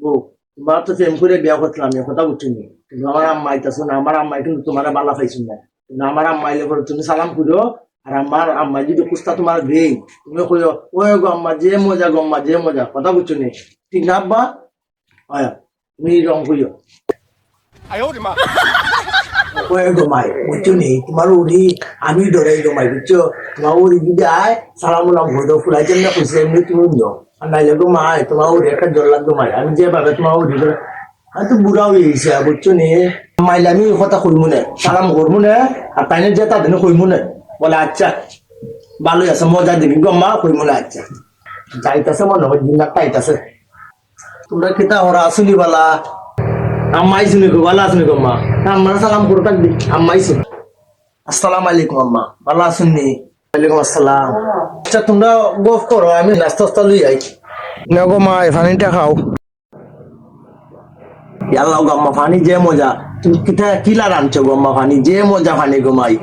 ও তোমার তো প্রেম করে বিয়া করছিলাম আমি কথা বুঝছিনি কিন্তু আমার আম্মা আইতাছো না আমার আম্মাই কিন্তু তোমার বালা পাইছো না কিন্তু আমার আম্মা আইলে পরে তুমি সালাম করো আর আমার আম্মা যদি কুস্তা তোমার দেই তুমি কইও ওই গো আম্মা যে মজা গো আম্মা যে মজা কথা বুঝছো নি ঠিক না আব্বা আয়া তুমি রং কইও 哎呦我的妈！ ওই গো মাই বুঝছো নি তোমার উড়ি আমি ডরাই গো মাই বুঝছো তোমার উড়ি যদি আয় সালাম উলাম ঘুরে ফুলাই যেন কইছে এমনি তুমি দিও আর নাইলে গো মাই তোমার উড়ি একটা জল লাগতো মাই আমি যেভাবে তোমার উড়ি করে আমি তো বুড়া হয়ে গেছি বুঝছো নি মাইলে আমি কথা কইমু না সালাম করবো না আর তাইনে যে তাদের কইমু না বলে আচ্ছা ভালোই আছে মজা দিবি গো মা কইমু না আচ্ছা যাইতাছে মনে হয় দিন তাইতাছে তোমরা কিতা ওরা আসুনি বালা আম্মাই শুনি গো ভালো আসুনি গো মা আম্মা সালাম করে থাকবি আম্মাই শুনি আসসালামু আলাইকুম আম্মা ভালো আসুননি ওয়ালাইকুম আসসালাম আচ্ছা তোমরা গফ করো আমি নাস্তা লই আই না গো মা পানিটা খাও ইয়াল্লাহ গো আম্মা পানি যে মজা তুমি কিতা কিলা রাঁধছো গো আম্মা পানি যে মজা পানি গো মাই